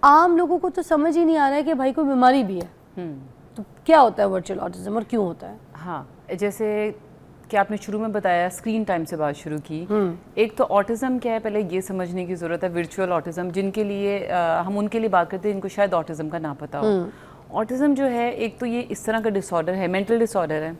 आम लोगों को तो समझ ही नहीं आ रहा है कि भाई कोई बीमारी भी है। तो क्या होता है वर्चुअल ऑटिज्म और क्यों होता है? हाँ, जैसे कि आपने शुरू में बताया, स्क्रीन टाइम से बात शुरू की। एक तो ऑटिज्म क्या है, पहले ये समझने की ज़रूरत है। वर्चुअल ऑटिज्म जिनके लिए हम उनके लिए बात करते हैं, इनको शायद ऑटिज्म का ना पता हो। ऑटिज्म जो है, एक तो ये इस तरह का डिसऑर्डर है, मेंटल डिसऑर्डर है,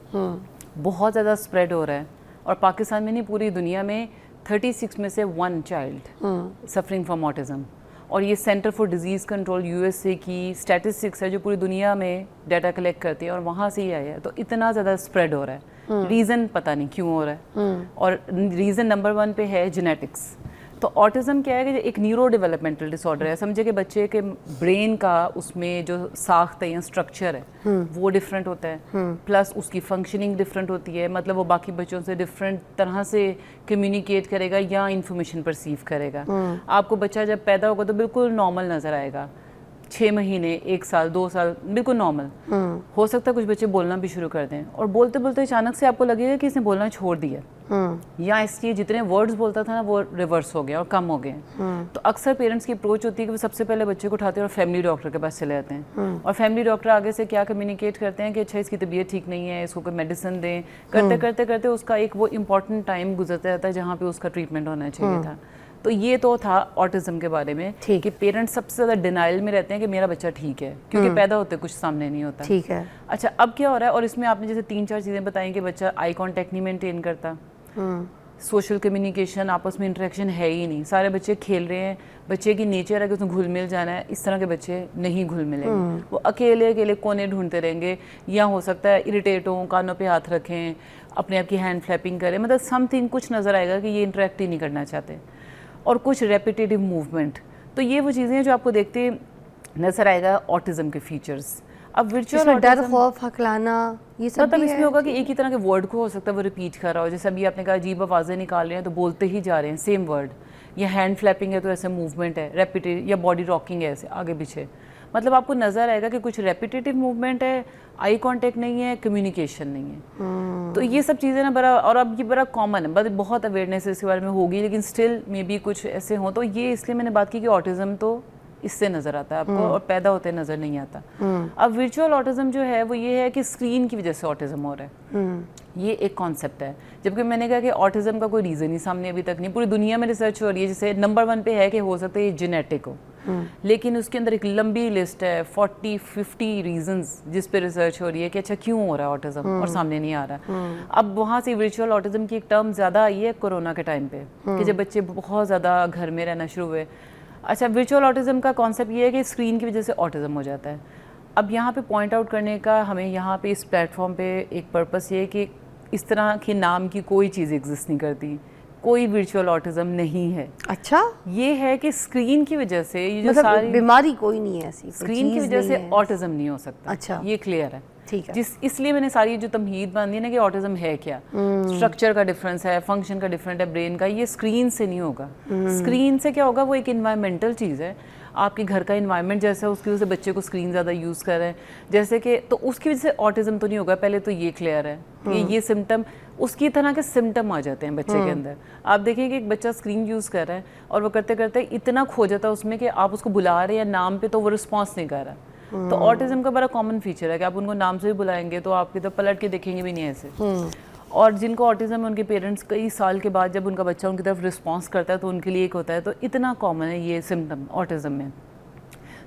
बहुत ज़्यादा स्प्रेड हो रहा है, और पाकिस्तान में नहीं पूरी दुनिया में 36 में से 1 चाइल्ड सफरिंग फ्रॉम ऑटिज्म। और ये centre for disease control USA की स्टैटिस्टिक्स है जो पूरी दुनिया में डाटा कलेक्ट करती है, और वहाँ से ही आया है। तो इतना ज़्यादा स्प्रेड हो रहा है, रीज़न पता नहीं क्यों हो रहा है। और रीज़न नंबर 1 पे है जेनेटिक्स। तो ऑटिज्म क्या है कि एक न्यूरो डेवलपमेंटल डिसऑर्डर है। समझे कि बच्चे के ब्रेन का उसमें जो साख्त है या स्ट्रक्चर है वो डिफरेंट होता है, प्लस उसकी फंक्शनिंग डिफरेंट होती है। मतलब वो बाकी बच्चों से डिफरेंट तरह से कम्युनिकेट करेगा या इंफॉर्मेशन परसीव करेगा। आपको बच्चा जब पैदा होगा तो बिल्कुल नॉर्मल नज़र आएगा, 6 महीने, 1 साल, 2 साल बिल्कुल नॉर्मल। हो सकता है कुछ बच्चे बोलना भी शुरू कर दें, और बोलते बोलते अचानक से आपको लगेगा कि इसने बोलना छोड़ दिया, या इसलिए जितने वर्ड्स बोलता था ना वो रिवर्स हो गया और कम हो गए। तो अक्सर पेरेंट्स की अप्रोच होती है कि वो सबसे पहले बच्चे को उठाते हैं और फैमिली डॉक्टर के पास चले जाते हैं। और फैमिली डॉक्टर आगे से क्या कम्युनिकेट करते हैं कि अच्छा इसकी तबीयत ठीक नहीं है, इसको कोई मेडिसिन दें। करते करते करते उसका एक वो इम्पॉर्टेंट टाइम गुजरता जाता है जहाँ पे उसका ट्रीटमेंट होना चाहिए था। तो ये तो था ऑटिज्म के बारे में कि पेरेंट्स सबसे ज़्यादा डिनाइल में रहते हैं कि मेरा बच्चा ठीक है, क्योंकि पैदा होते कुछ सामने नहीं होता। ठीक है। अच्छा, अब क्या हो रहा है, और इसमें आपने जैसे 3-4 चीज़ें बताई कि बच्चा आई कांटेक्ट नहीं मेंटेन करता, सोशल कम्युनिकेशन, आपस में इंटरेक्शन है ही नहीं, सारे बच्चे खेल रहे हैं, बच्चे की नेचर है कि उसमें घुल मिल जाना है। इस तरह के बच्चे नहीं घुल मिलेंगे, वो अकेले अकेले कोने ढूंढते रहेंगे, या हो सकता है इरिटेट हों, कानों पे हाथ रखें, अपने आप की हैंड फ्लैपिंग करें, मतलब समथिंग कुछ नज़र आएगा कि ये इंटरेक्ट ही नहीं करना चाहते। और कुछ रेपिटेटिव मूवमेंट, तो ये वो चीज़ें हैं जो आपको देखते नज़र आएगा ऑटिज्म के फीचर्स। अब वर्चुअल डर, खौफ, हकलाना, ये सब मतलब इसमें होगा कि एक ही तरह के वर्ड को हो सकता है वो रिपीट कर रहा हो। जैसे अभी आपने कहा अजीब आवाज़ें निकाल रहे हैं तो बोलते ही जा रहे हैं सेम वर्ड, या हैंड फ्लैपिंग है तो ऐसे मूवमेंट है रेपिटेटिव, या बॉडी रॉकिंग है ऐसे आगे पीछे। मतलब आपको नज़र आएगा कि कुछ रेपिटेटिव मूवमेंट है, आई कांटेक्ट नहीं है, कम्युनिकेशन नहीं है। तो ये सब चीज़ें ना बड़ा, और अब ये बड़ा कॉमन है, बट बहुत अवेयरनेस इसके बारे में होगी, लेकिन स्टिल मे बी कुछ ऐसे हों। तो ये इसलिए मैंने बात की कि ऑटिज्म तो इससे नज़र आता है आपको, और पैदा होते नज़र नहीं आता। अब वर्चुअल ऑटिज्म जो है वो ये है कि स्क्रीन की वजह से ऑटिज्म हो रहा है, ये एक कॉन्सेप्ट है। जबकि मैंने कहा कि ऑटिज्म का कोई रीज़न ही सामने अभी तक नहीं, पूरी दुनिया में रिसर्च हो रही है। जैसे नंबर 1 पे है कि हो सकता है ये जेनेटिक हो, लेकिन उसके अंदर एक लंबी लिस्ट है, 40-50 रीजंस जिस पे रिसर्च हो रही है कि अच्छा क्यों हो रहा है ऑटिज्म, और सामने नहीं आ रहा। अब वहाँ से वर्चुअल ऑटिज्म की एक टर्म ज़्यादा आई है कोरोना के टाइम पे, कि जब बच्चे बहुत ज़्यादा घर में रहना शुरू हुए। अच्छा, वर्चुअल ऑटिज्म का कॉन्सेप्ट ये है कि स्क्रीन की वजह से ऑटिज्म हो जाता है। अब यहाँ पे पॉइंट आउट करने का हमें यहाँ पे इस प्लेटफॉर्म पे एक पर्पस ये है कि इस तरह के नाम की कोई चीज़ एग्जिस्ट नहीं करती, कोई वर्चुअल ऑटिज्म नहीं है। अच्छा, ये है कि स्क्रीन की वजह से ये जो मतलब सारी बीमारी कोई नहीं है ऐसी, स्क्रीन की वजह से ऑटिज्म नहीं हो सकता। अच्छा, ये क्लियर है। ठीक है। इसलिए मैंने सारी जो तमहीद बांधी है ना कि ऑटिज्म है क्या, स्ट्रक्चर का डिफरेंस है, फंक्शन का डिफरेंट है ब्रेन का, ये स्क्रीन से नहीं होगा। स्क्रीन से क्या होगा, वो एक इन्वायरमेंटल चीज़ है, आपके घर का इन्वायरमेंट जैसा है उसकी वजह से बच्चे को स्क्रीन ज़्यादा यूज़ कर रहे हैं जैसे कि, तो उसकी वजह से ऑटिज्म तो नहीं होगा। पहले तो ये क्लियर है कि ये सिम्टम, उसकी तरह के सिम्टम आ जाते हैं बच्चे के अंदर। आप देखिए कि एक बच्चा स्क्रीन यूज़ कर रहा है और वो करते करते इतना खो जाता है उसमें कि आप उसको बुला रहे हैं या नाम पे तो वो रिस्पॉन्स नहीं कर रहा। तो ऑटिज्म का बड़ा कॉमन फीचर है कि आप उनको नाम से भी बुलाएंगे तो आपकी तो पलट के देखेंगे भी नहीं ऐसे। और जिनको ऑटिज्म है उनके पेरेंट्स कई साल के बाद जब उनका बच्चा उनकी तरफ रिस्पॉन्स करता है तो उनके लिए एक होता है। तो इतना कॉमन है ये सिम्टम ऑटिज्म में।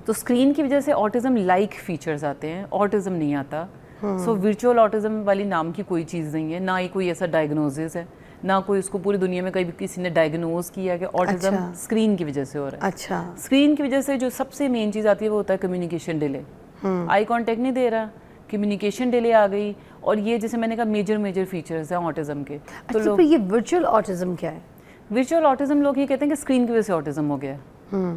तो स्क्रीन की वजह से ऑटिज्म लाइक फीचर्स आते हैं, ऑटिज्म नहीं आता। सो वर्चुअल ऑटिज्म वाली नाम की कोई चीज़ नहीं है, ना ही कोई ऐसा डायग्नोसिस है, ना कोई उसको पूरी दुनिया में कहीं किसी ने डायग्नोज किया कि ऑटिज्म स्क्रीन की वजह से हो रहा है। अच्छा, स्क्रीन की वजह से जो सबसे मेन चीज़ आती है वो होता है कम्युनिकेशन डिले। आई कांटेक्ट नहीं दे रहा, कम्युनिकेशन डिले आ गई। और ये जैसे मैंने कहा मेजर फीचर्स हैं ऑटिज्म के। तो लोग ये वर्चुअल ऑटिज्म क्या है? वर्चुअल ऑटिज्म लोग ये कहते हैं कि स्क्रीन की वजह से ऑटिज्म हो गया,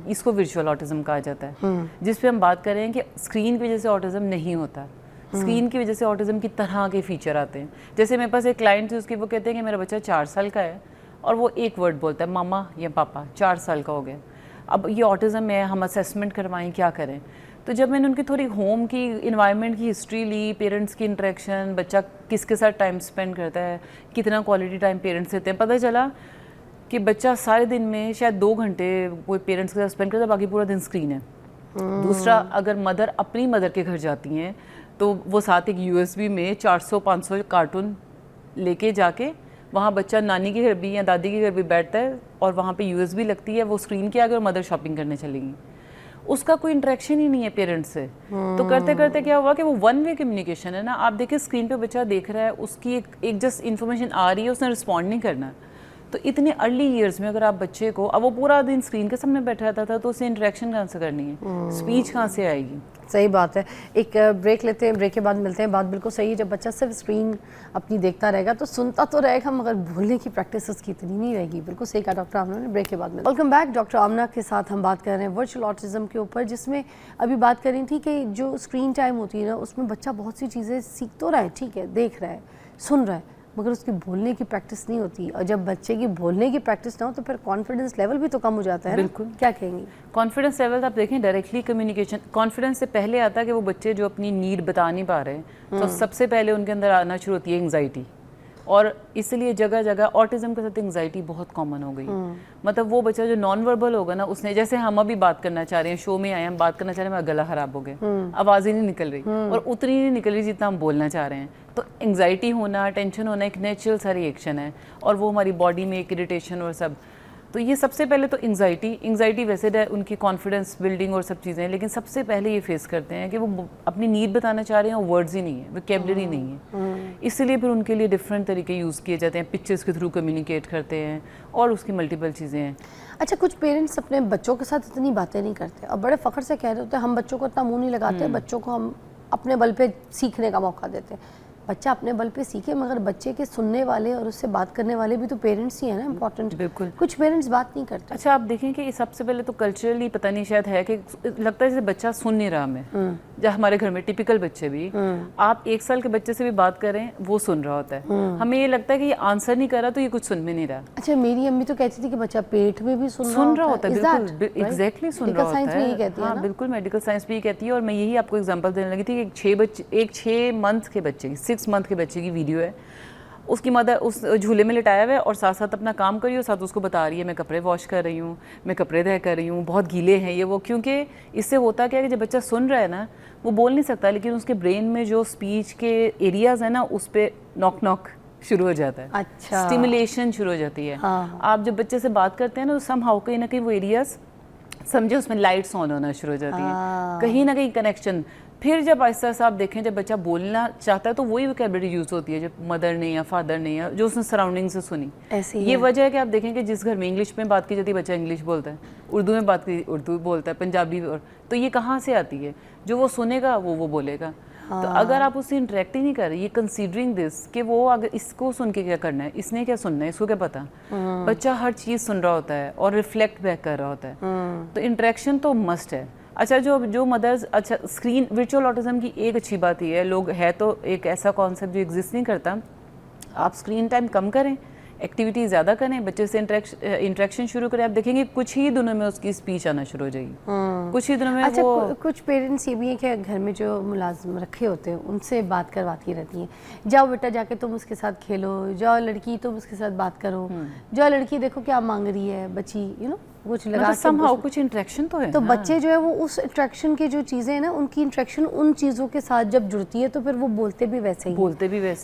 इसको वर्चुअल ऑटिज्म कहा जाता है। जिस पे हम बात कर रहे हैं कि स्क्रीन की वजह से ऑटिज्म नहीं होता, स्क्रीन की वजह से ऑटिज्म की तरह के फीचर आते हैं। जैसे मेरे पास एक क्लाइंट थी, उसकी वो कहते हैं कि मेरा बच्चा 4 साल का है और वो एक वर्ड बोलता है मामा या पापा, 4 साल का हो गया। अब ये ऑटिज्म है, हम असेसमेंट करवाएं, क्या करें? तो जब मैंने उनकी थोड़ी होम की इन्वायरमेंट की हिस्ट्री ली, पेरेंट्स की इंटरेक्शन, बच्चा किसके साथ टाइम स्पेंड करता है, कितना क्वालिटी टाइम पेरेंट्स देते हैं, पता चला कि बच्चा सारे दिन में शायद 2 घंटे कोई पेरेंट्स के साथ स्पेंड करता है, बाकी पूरा दिन स्क्रीन है। दूसरा, अगर मदर अपनी मदर के घर जाती हैं तो वो साथ एक USB में 400-500 कार्टून लेके जाके वहाँ बच्चा नानी के घर भी या दादी के घर भी बैठता है और वहाँ पे USB लगती है, वो स्क्रीन के आगे और मदर शॉपिंग करने चलेगी। उसका कोई इंटरेक्शन ही नहीं है पेरेंट्स से। तो करते करते क्या हुआ कि वो वन वे कम्युनिकेशन है ना। आप देखिए स्क्रीन पे बच्चा देख रहा है, उसकी एक जस्ट इन्फॉर्मेशन आ रही है, उसने रिस्पॉन्ड नहीं करना। तो इतने अर्ली ईयर्स में अगर आप बच्चे को, अब वो पूरा दिन स्क्रीन के सामने बैठा रहता था, तो उसे इंटरेक्शन कहाँ से करनी है, स्पीच कहाँ से आएगी। सही बात है। एक ब्रेक लेते हैं, ब्रेक के बाद मिलते हैं। बात बिल्कुल सही है, जब बच्चा सिर्फ स्क्रीन अपनी देखता रहेगा तो सुनता तो रहेगा मगर भूलने की प्रैक्टिस उसकी इतनी नहीं रहेगी। बिल्कुल सही कहा डॉक्टर आमना ने। ब्रेक के बाद में वेलकम बैक। डॉक्टर आमना के साथ हम बात कर रहे हैं वर्चुअल ऑटिज्म के ऊपर, जिसमें अभी बात कर रही थी कि जो स्क्रीन टाइम होती है ना, उसमें बच्चा बहुत सी चीज़ें सीख तो रहा है, ठीक है, देख रहा है, सुन रहा है, मगर उसकी बोलने की प्रैक्टिस नहीं होती। और जब बच्चे की बोलने की प्रैक्टिस ना हो तो फिर कॉन्फिडेंस लेवल भी तो कम हो जाता है। बिल्कुल। क्या कहेंगी? कॉन्फिडेंस लेवल आप देखें, डायरेक्टली कम्युनिकेशन, कॉन्फिडेंस से पहले आता है कि वो बच्चे जो अपनी नीड बता नहीं पा रहे हैं, तो सबसे पहले उनके अंदर आना शुरू होती है एंग्जाइटी। और इसलिए जगह जगह ऑटिज्म के साथ एंग्जाइटी बहुत कॉमन हो गई। मतलब वो बच्चा जो नॉन वर्बल होगा ना, उसने, जैसे हम अभी बात करना चाह रहे हैं, शो में आए हम बात करना चाह रहे हैं, मेरा गला खराब हो गया, आवाज़ ही नहीं निकल रही, और उतनी नहीं निकल रही जितना हम बोलना चाह रहे हैं। तो एंग्जाइटी होना, टेंशन होना एक नेचुरल सा रिएक्शन है, और वो हमारी बॉडी में एक इरिटेशन और सब। तो ये सबसे पहले तो एंग्जाइटी वैसे उनकी कॉन्फिडेंस बिल्डिंग और सब चीज़ें हैं, लेकिन सबसे पहले ये फेस करते हैं कि वो अपनी नीड बताना चाह रहे हैं और वर्ड्स ही नहीं है, वोकैबुलरी नहीं है। इसलिए फिर उनके लिए डिफरेंट तरीके यूज़ किए जाते हैं, पिक्चर्स के थ्रू कम्युनिकेट करते हैं, और उसकी मल्टीपल चीज़ें हैं। अच्छा, कुछ पेरेंट्स अपने बच्चों के साथ इतनी बातें नहीं करते और बड़े फ़ख्र से कह रहे होते हैं हम बच्चों को इतना मुँह नहीं लगाते, बच्चों को हम अपने बल पे सीखने का मौका देते हैं। बच्चा अपने बल पे सीखे, मगर बच्चे के सुनने वाले और उससे बात करने वाले भी तो पेरेंट्स ही हैं ना, इम्पोर्टेंट। बिल्कुल। कुछ पेरेंट्स बात नहीं करते। अच्छा, आप देखें कि सबसे पहले तो कल्चरली पता नहीं शायद है कि लगता है जैसे बच्चा सुन नहीं रहा हमें। जब हमारे घर में टिपिकल बच्चे भी, आप 1 साल के बच्चे से भी बात करें, वो सुन रहा होता है। हमें ये लगता है कि ये आंसर नहीं कर रहा तो ये कुछ सुन में नहीं रहा। अच्छा, मेरी अम्मी तो कहती थी कि बच्चा पेट में भी सुन रहा होता है। बिल्कुल एग्जैक्टली सुन रहा होता है। कहती है हाँ, बिल्कुल मेडिकल साइंस भी कहती है। और मैं यही आपको एग्जांपल देने लगी थी कि एक 6 मंथ के बच्चे की, 6 मंथ के बच्चे की वीडियो है, उसकी मदर उस झूले में लिटाया हुआ है और साथ साथ अपना काम कर रही है, और साथ उसको बता रही है मैं कपड़े वॉश कर रही हूँ, मैं कपड़े तय कर रही हूँ, बहुत गीले हैं ये वो। क्योंकि इससे होता क्या है कि जब बच्चा सुन रहा है ना, वो बोल नहीं सकता, लेकिन उसके ब्रेन में जो स्पीच के एरियाज है ना, उस पर नॉक नॉक शुरू हो जाता है। अच्छा, स्टिमुलेशन शुरू हो जाती है। हाँ। आप जब बच्चे से बात करते हैं ना, तो समहाउ कहीं ना कहीं वो एरियाज, समझे, उसमें लाइट्स ऑन होना शुरू हो जाती हैं, कहीं ना कहीं कनेक्शन। फिर जब आहिस्ता से आप देखें, जब बच्चा बोलना चाहता है तो वही वोकैबुलरी यूज़ होती है जो मदर ने या फादर ने या जो उसने सराउंडिंग से सुनी। ये वजह है कि आप देखें कि जिस घर में इंग्लिश में बात की जाती है, बच्चा इंग्लिश बोलता है, उर्दू में बात की उर्दू बोलता है, पंजाबी। और तो ये कहाँ से आती है? जो वो सुनेगा वो बोलेगा। तो अगर आप उससे इंटरेक्ट ही नहीं कर रहे, ये कंसीडरिंग दिस कि वो अगर इसको सुन के क्या करना है, इसने क्या सुनना है, इसको क्या पता। बच्चा हर चीज़ सुन रहा होता है और रिफ्लेक्ट बैक कर रहा होता है। तो इंटरेक्शन तो मस्ट है। अच्छा, जो मदर्स, अच्छा, स्क्रीन वर्चुअल ऑटिज्म की एक अच्छी बात ये है, लोग है तो एक ऐसा कॉन्सेप्ट जो एग्जिस्ट नहीं करता, आप स्क्रीन टाइम कम करें, एक्टिविटी ज़्यादा करें, बच्चे से इंटरेक्शन शुरू करें, आप देखेंगे कुछ ही दिनों में उसकी स्पीच आना शुरू हो जाएगी। कुछ ही दिनों में। अच्छा, कुछ पेरेंट्स ये भी है कि घर में जो मुलाजिम रखे होते हैं उनसे बात करवाती रहती हैं, जाओ बेटा जाके तुम उसके साथ खेलो, जाओ लड़की तुम उसके साथ बात करो, जाओ लड़की देखो क्या मांग रही है बच्ची, कुछ लगा समहाउ कुछ इंटरेक्शन तो है। तो बच्चे जो है वो उस इंटरेक्शन की जो चीज़ें हैं ना, उनकी इंटरेक्शन उन चीज़ों के साथ जब जुड़ती है तो फिर वो बोलते भी वैसे ही।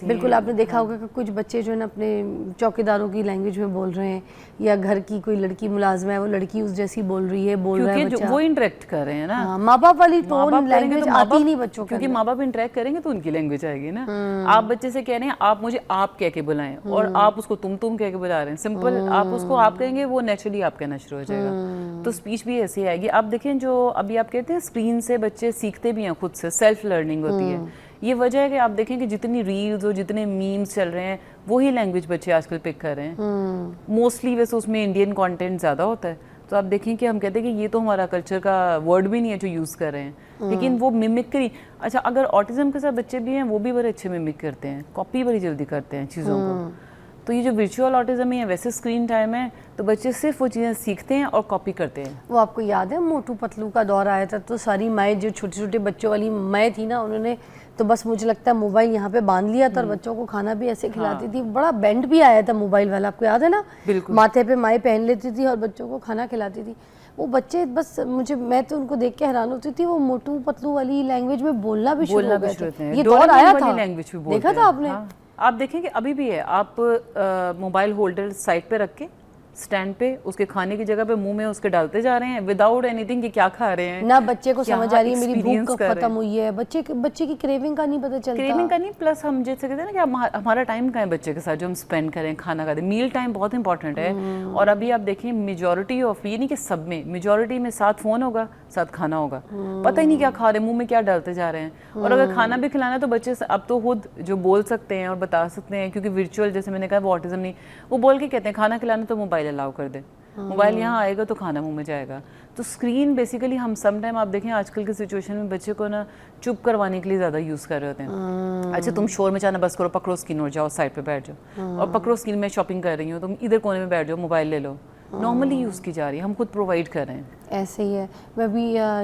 बिल्कुल, आपने देखा होगा कि कुछ बच्चे जो है ना अपने चौकीदारों की लैंग्वेज में बोल रहे हैं, या घर की कोई लड़की मुलाजिम है, वो लड़की उस जैसी बोल रही है, बोल रहा है बच्चा, वो इंटरेक्ट कर रहे हैं ना। माँ बाप वाली टोन लैंग्वेज आती नहीं बच्चों को, क्योंकि माँ बाप इंटरेक्ट करेंगे तो उनकी लैंग्वेज आएगी ना। आप बच्चे से कह रहे हैं आप मुझे आप कह के बुलाएं, और आप उसको तुम कह के बुला रहे हैं, सिंपल। आप उसको आप कहेंगे, वो नेचुरली आप कहना शुरू हो जाएगा। तो स्पीच भी ऐसी आएगी। आप देखें, जो अभी आप कहते हैं स्क्रीन से बच्चे सीखते भी हैं, खुद से सेल्फ लर्निंग होती है। ये वजह है कि आप देखें कि जितनी रील्स और जितने मीम्स चल रहे हैं, वही लैंग्वेज बच्चे आजकल पिक कर रहे हैं मोस्टली। वैसे उसमें इंडियन कंटेंट ज़्यादा होता है, तो आप देखें कि हम कहते हैं कि ये तो हमारा कल्चर का वर्ड भी नहीं है जो यूज़ कर रहे हैं, लेकिन वो मिमिक्री। अच्छा, अगर ऑटिज्म के साथ बच्चे भी हैं, वो भी बड़े अच्छे मिमिक करते हैं, कॉपी बड़ी जल्दी करते हैं चीज़ों को। तो ये जो वर्चुअल ऑटिज्म है, वैसे स्क्रीन टाइम है, तो बच्चे सिर्फ वो चीज़ें सीखते हैं और कॉपी करते हैं। वो आपको याद है मोटू पतलू का दौर आया था, तो सारी माएँ जो छोटे छोटे बच्चों वाली माएँ थी ना, उन्होंने तो बस मुझे लगता है मोबाइल यहाँ पे बांध लिया था और बच्चों को खाना भी ऐसे खिलाती थी। बड़ा बैंड भी आया था मोबाइल वाला, आपको याद है ना? बिल्कुल। माथे पे माएँ पहन लेती थी और बच्चों को खाना खिलाती थी। वो बच्चे बस मैं तो उनको देख के हैरान होती थी, वो मोटू पतलू वाली लैंग्वेज में बोलना भी शुरू हो गए थे। ये दौर आया था, लैंग्वेज भी बोलते देखा था आपने? हाँ। आप देखेंगे अभी भी है, आप मोबाइल होल्डर साइड पे रख के स्टैंड पे उसके खाने की जगह पे मुंह में उसके डालते जा रहे हैं विदाउट एनीथिंग कि क्या खा रहे हैं ना। बच्चे को समझ आ रही है मेरी भूख कब खत्म हुई है, बच्चे की क्रेविंग का नहीं पता चलता। क्रेविंग का नहीं, प्लस हम जैसे कहते हैं ना कि हमारा टाइम का है बच्चे के साथ जो हम स्पेंड करें, खाना खाते, मील टाइम बहुत इंपॉर्टेंट है। और अभी आप देखिए मेजोरिटी ऑफ, ये नहीं कि सब में, मेजोरिटी में साथ फोन होगा, साथ खाना होगा, पता ही नहीं क्या खा रहे, मुंह में क्या डालते जा रहे हैं। और अगर खाना भी खिलाना है तो बच्चे अब तो खुद जो बोल सकते हैं और बता सकते हैं, क्योंकि वर्चुअल जैसे मैंने कहा वो ऑटिज्म नहीं, वो बोल के कहते हैं खाना खिलाना तो मोबाइल अलाउ कर दे, मोबाइल यहाँ आएगा तो खाना मुंह में जाएगा। तो स्क्रीन बेसिकली हम सम टाइम आप देखें आजकल की सिचुएशन में बच्चे को ना चुप करवाने के लिए ज़्यादा यूज़ कर रहे होते हैं। अच्छा तुम शोर मचाना बस करो, पकड़ो स्क्रीन और जाओ साइड पे बैठ जाओ, और पकड़ो स्क्रीन में शॉपिंग कर रही हूँ तुम इधर कोने में बैठ जाओ, मोबाइल ले लो। नॉर्मली यूज़ की जा रही है, हम खुद प्रोवाइड कर रहे हैं। ऐसे ही है। मैं भी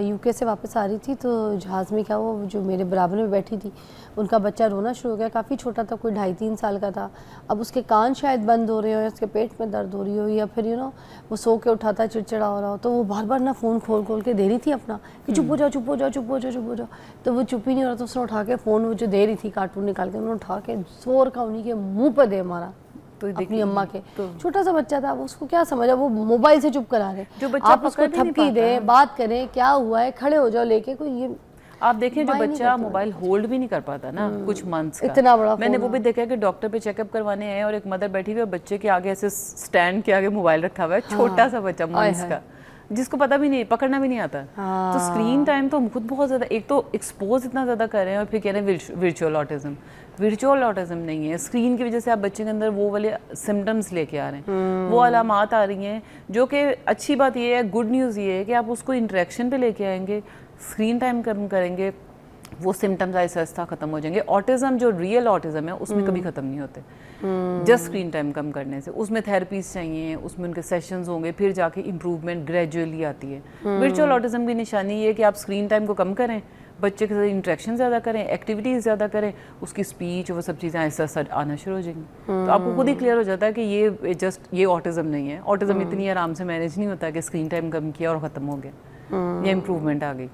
यूके से वापस आ रही थी तो जहाज़ में क्या हुआ, जो मेरे बराबर में बैठी थी उनका बच्चा रोना शुरू हो गया। काफ़ी छोटा था, कोई 2.5-3 साल का था। अब उसके कान शायद बंद हो रहे हो या उसके पेट में दर्द हो रही हो, या फिर वो सो के उठा था, चिड़चिड़ा हो रहा हो, तो वो बार बार ना फ़ोन खोल के दे रही थी अपना कि चुप हो जाओ चुप हो जाओ चुप हो जाओ चुप हो जाओ। तो वो चुप ही नहीं हो रहा, तो उसने उठा के फ़ोन वो जो दे रही थी कार्टून निकाल के उन्होंने उठा के जोर का उन्हीं के मुँह पर दे मारा, तो अपनी अम्मा के। तो छोटा सा बच्चा था, उसको क्या समझा, वो मोबाइल से चुप करा रहे। जो बच्चा आप उसको थपकी दे, बात करें क्या हुआ है, खड़े हो जाओ लेके, कोई ये आप देखें जो बच्चा मोबाइल होल्ड भी नहीं कर पाता ना कुछ मंथ्स का, इतना बड़ा मैंने वो भी देखा कि डॉक्टर पे चेकअप करवाने आए और एक मदर बैठी हुई और बच्चे के आगे ऐसे स्टैंड के आगे मोबाइल रखा हुआ है, छोटा सा बच्चा मंथ्स का, जिसको पता भी नहीं, पकड़ना भी नहीं आता। तो स्क्रीन टाइम तो हम खुद बहुत ज़्यादा, एक तो एक्सपोज इतना ज़्यादा कर रहे हैं और फिर कह रहे हैं वर्चुअल ऑटिज्म। वर्चुअल ऑटिज्म नहीं है, स्क्रीन की वजह से आप बच्चे के अंदर वो वाले सिम्टम्स लेके आ रहे हैं, वो अलामात आ रही हैं, जो कि अच्छी बात ये है, गुड न्यूज़ ये है कि आप उसको इंटरेक्शन पे लेके आएंगे, स्क्रीन टाइम कम करेंगे, वो सिम्टम्स आहिस्ता आहिस्ता खत्म हो जाएंगे। ऑटिज्म जो रियल ऑटिज्म है उसमें कभी खत्म नहीं होते जस्ट स्क्रीन टाइम कम करने से। उसमें थेरेपीज चाहिए, उसमें उनके सेशंस होंगे, फिर जाके इम्प्रूवमेंट ग्रेजुअली आती है। वर्चुअल ऑटिज्म की निशानी ये है कि आप स्क्रीन टाइम को कम करें, बच्चे के साथ इंटरेक्शन ज़्यादा करें, एक्टिविटीज़ ज़्यादा करें, उसकी स्पीच वो सब चीज़ें आहिस्ता आहिस्ता आना शुरू हो जाएंगी। तो आपको खुद ही क्लियर हो जाता है कि ये ऑटिज्म नहीं है। ऑटिज्म इतनी आराम से मैनेज नहीं होता कि स्क्रीन टाइम कम किया और ख़त्म हो गया, ये इम्प्रूवमेंट आ गई।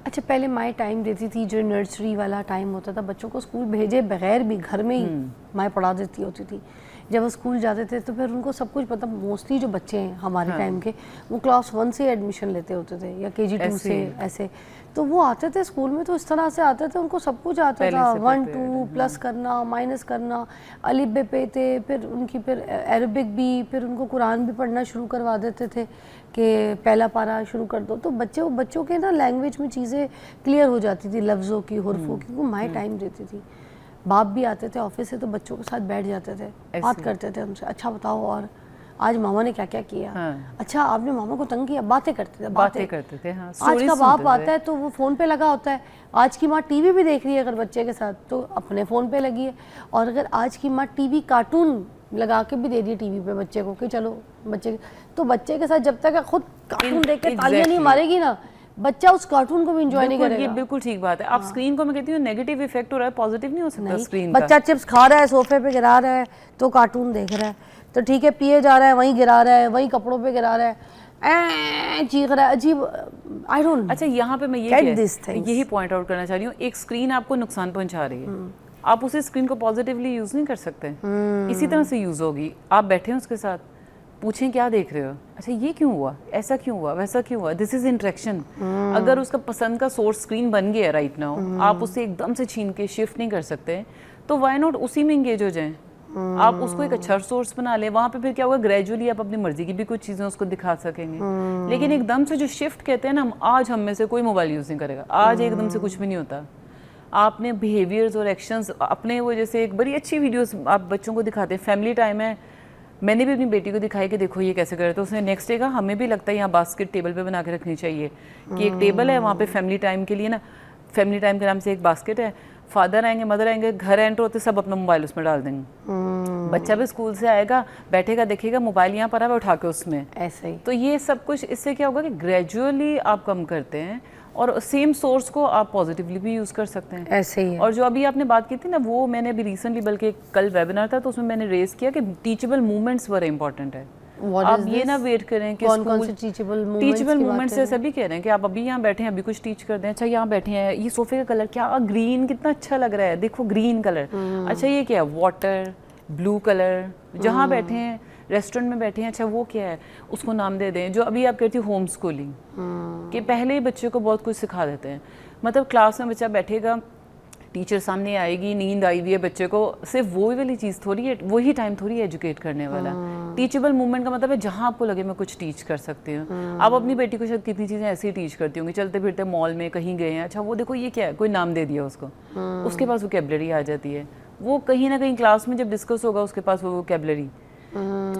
अच्छा, पहले माएँ टाइम देती थी, जो नर्सरी वाला टाइम होता था, बच्चों को स्कूल भेजे बगैर भी घर में ही माएँ पढ़ा देती होती थी। जब वो स्कूल जाते थे तो फिर उनको सब कुछ पता, मोस्टली जो बच्चे हैं हमारे टाइम के, वो क्लास 1 से एडमिशन लेते होते थे या KG 2 से ऐसे। तो वो आते थे स्कूल में तो इस तरह से आते थे, उनको सब कुछ आता था, 1 2 प्लस करना, माइनस करना, अलिफ बे पे थे, फिर उनकी फिर अरबिक भी, फिर उनको कुरान भी पढ़ना शुरू करवा देते थे कि पहला पारा शुरू कर दो। तो बच्चों के ना लैंग्वेज में चीज़ें क्लियर हो जाती थी, लफ्ज़ों की, हुर्फों की, वो माएँ टाइम देती थी। बाप भी आते थे ऑफिस से तो बच्चों के साथ बैठ जाते थे, बात करते थे उनसे, अच्छा बताओ और आज मामा ने क्या क्या किया, अच्छा आपने मामा को तंग किया, बातें करते थे, बातें करते थे। हाँ, आज का बाप आता है तो वो फ़ोन पे लगा होता है, आज की माँ टीवी भी देख रही है अगर बच्चे के साथ तो अपने फ़ोन पे लगी है, और अगर आज की माँ टीवी कार्टून लगा के भी दे रही है टीवी पे बच्चे को कि चलो बच्चे, तो बच्चे के साथ जब तक खुद कार्टून देख के तालियां नहीं मारेगी ना, बच्चा उस कार्टून को भी एंजॉय नहीं करेगा। ये बिल्कुल ठीक बात है। आप स्क्रीन को मैं कहती हूँ नेगेटिव इफेक्ट हो रहा है, पॉजिटिव नहीं हो सकता स्क्रीन का। बच्चा चिप्स खा रहा है, सोफे पे गिरा रहा है तो कार्टून देख रहा है, तो ठीक है, पिए जा रहा है वहीं गिरा रहा है, वहीं कपड़ों पे गिरा रहा है, चीख रहा है, अजीब, आई डोंट। अच्छा, यहाँ पे मैं यही पॉइंट आउट करना चाह रही हूँ, एक स्क्रीन आपको नुकसान पहुंचा रही है, आप उसी स्क्रीन को पॉजिटिवली यूज नहीं कर सकते। इसी तरह से यूज होगी, आप बैठे हैं उसके साथ, पूछें क्या देख रहे हो, अच्छा ये क्यों हुआ, ऐसा क्यों हुआ, वैसा क्यों हुआ, दिस इज इंटरेक्शन। अगर उसका पसंद का सोर्स स्क्रीन बन गया राइट नाउ, आप उससे एकदम से छीन के शिफ्ट नहीं कर सकते, तो व्हाई नॉट उसी में एंगेज हो जाएं। आप उसको एक अच्छा सोर्स बना लें, वहाँ पे फिर क्या होगा, ग्रेजुअली आप अपनी मर्जी की भी कुछ चीज़ें उसको दिखा सकेंगे। लेकिन एकदम से जो शिफ्ट कहते हैं ना, आज हम में से कोई मोबाइल यूज़ नहीं करेगा, आज एकदम से कुछ भी नहीं होता। आपने बिहेवियर्स और एक्शंस अपने, वो जैसे एक बड़ी अच्छी वीडियोस आप बच्चों को दिखाते हैं, फैमिली टाइम है, मैंने भी अपनी बेटी को दिखाया कि देखो ये कैसे करे, तो उसने नेक्स्ट डे का हमें भी लगता है यहाँ बास्केट टेबल पे बना के रखनी चाहिए कि एक टेबल है वहाँ पे फैमिली टाइम के लिए ना, फैमिली टाइम के नाम से एक बास्केट है, फादर आएंगे, मदर आएंगे, घर एंटर होते सब अपना मोबाइल उसमें डाल देंगे। बच्चा भी स्कूल से आएगा, बैठेगा, देखेगा मोबाइल यहाँ पर है, उठा के उसमें ऐसे ही। तो ये सब कुछ इससे क्या होगा कि ग्रेजुअली आप कम करते हैं और सेम सोर्स को आप पॉजिटिवली भी यूज़ कर सकते हैं, ऐसे ही है। और जो अभी आपने बात की थी ना, वो मैंने अभी रिसेंटली, बल्कि कल वेबिनार था तो उसमें मैंने रेज किया कि टीचेबल मूवमेंट्स बड़े इंपॉर्टेंट है। What आप is ये ना this? वेट करें कि कौन कौन से टीचेबल मूवमेंट से सभी कह रहे हैं कि आप अभी यहाँ बैठे हैं, अभी कुछ टीच कर दें। अच्छा यहाँ बैठे हैं, ये सोफे का कलर क्या ग्रीन, कितना अच्छा लग रहा है, देखो ग्रीन कलर। अच्छा ये क्या है, वाटर, ब्लू कलर। जहाँ बैठे हैं, रेस्टोरेंट में बैठे हैं, अच्छा वो क्या है, उसको नाम दे दें। जो अभी आप कहती हो होम स्कूलिंग, कि पहले ही बच्चे को बहुत कुछ सिखा देते हैं। मतलब क्लास में बच्चा बैठेगा, टीचर सामने आएगी, नींद आई हुई है बच्चे को, सिर्फ वो वाली चीज़ थोड़ी है, वही टाइम थोड़ी है एजुकेट करने वाला। टीचेबल मूवमेंट का मतलब है जहाँ आपको लगे मैं कुछ टीच कर सकती हूँ। आप अपनी बेटी को शायद कितनी चीज़ें ऐसे ही टीच करती होंगी, चलते फिरते मॉल में कहीं गए हैं, अच्छा वो देखो ये क्या है, कोई नाम दे दिया उसको, उसके पास वोकैबुलरी आ जाती है। वो कहीं ना कहीं क्लास में जब डिस्कस होगा उसके पास वो वोकैबुलरी